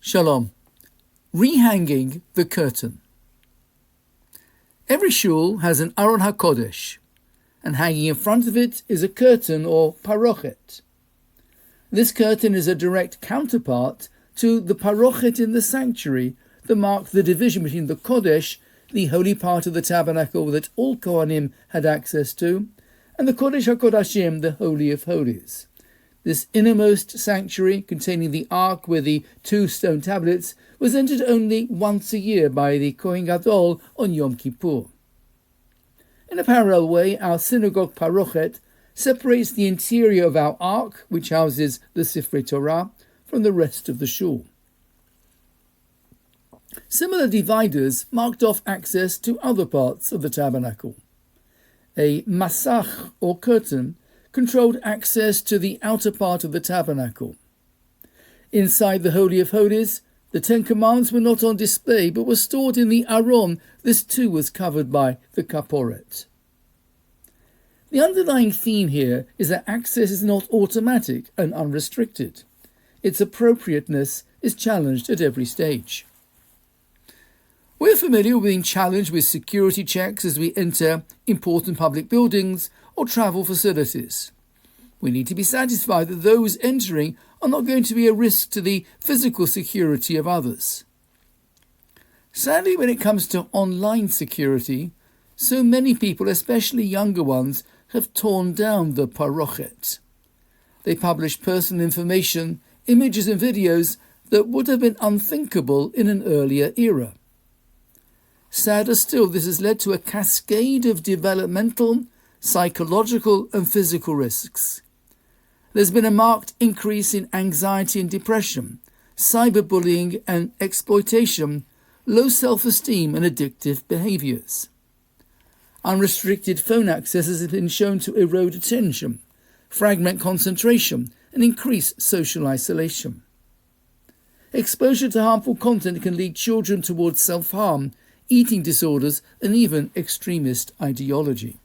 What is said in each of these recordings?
Shalom. Rehanging the Curtain. Every shul has an Aron HaKodesh, and hanging in front of it is a curtain or parochet. This curtain is a direct counterpart to the parochet in the sanctuary that marked the division between the Kodesh, the holy part of the tabernacle that all Kohanim had access to, and the Kodesh HaKodashim, the Holy of Holies. This innermost sanctuary, containing the ark with the 2 stone tablets, was entered only once a year by the Kohen Gadol on Yom Kippur. In a parallel way, our synagogue parochet separates the interior of our ark, which houses the Sifrei Torah, from the rest of the shul. Similar dividers marked off access to other parts of the tabernacle. A masach, or curtain, controlled access to the outer part of the tabernacle. Inside the Holy of Holies, the 10 Commandments were not on display but were stored in the Aron. This too was covered by the Kaporet. The underlying theme here is that access is not automatic and unrestricted. Its appropriateness is challenged at every stage. We're familiar with being challenged with security checks as we enter important public buildings or travel facilities. We need to be satisfied that those entering are not going to be a risk to the physical security of others. Sadly, when it comes to online security, so many people, especially younger ones, have torn down the parochet. They publish personal information, images and videos that would have been unthinkable in an earlier era. Sadder still, this has led to a cascade of developmental, psychological and physical risks. There's been a marked increase in anxiety and depression, cyberbullying and exploitation, low self-esteem and addictive behaviours. Unrestricted phone access has been shown to erode attention, fragment concentration and increase social isolation. Exposure to harmful content can lead children towards self-harm, eating disorders and even extremist ideology.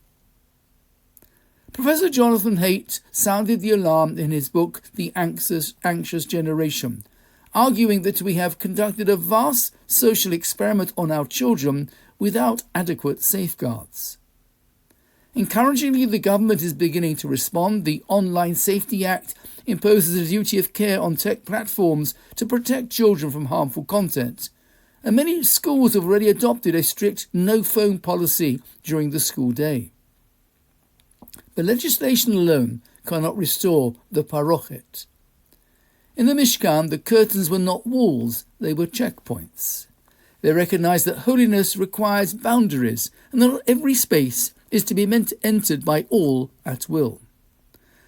Professor Jonathan Haidt sounded the alarm in his book The Anxious Generation, arguing that we have conducted a vast social experiment on our children without adequate safeguards. Encouragingly, the government is beginning to respond. The Online Safety Act imposes a duty of care on tech platforms to protect children from harmful content, and many schools have already adopted a strict no-phone policy during the school day. But legislation alone cannot restore the parochet. In the Mishkan, the curtains were not walls, they were checkpoints. They recognized that holiness requires boundaries and that not every space is to be entered by all at will.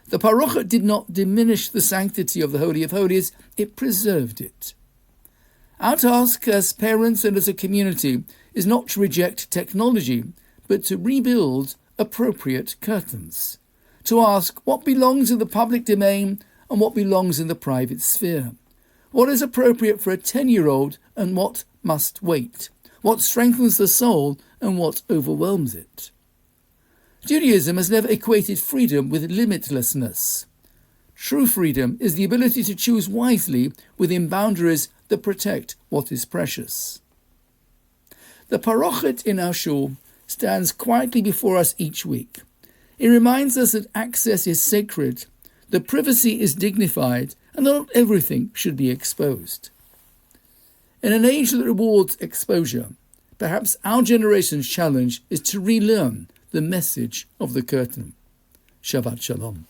The parochet did not diminish the sanctity of the Holy of Holies, it preserved it. Our task as parents and as a community is not to reject technology, but to rebuild appropriate curtains, to ask what belongs in the public domain and what belongs in the private sphere, what is appropriate for a 10-year-old and what must wait, what strengthens the soul and what overwhelms it. Judaism has never equated freedom with limitlessness. True freedom is the ability to choose wisely within boundaries that protect what is precious. The parochet in our shul stands quietly before us each week. It reminds us that access is sacred, that privacy is dignified, and that not everything should be exposed. In an age that rewards exposure, perhaps our generation's challenge is to relearn the message of the curtain. Shabbat Shalom.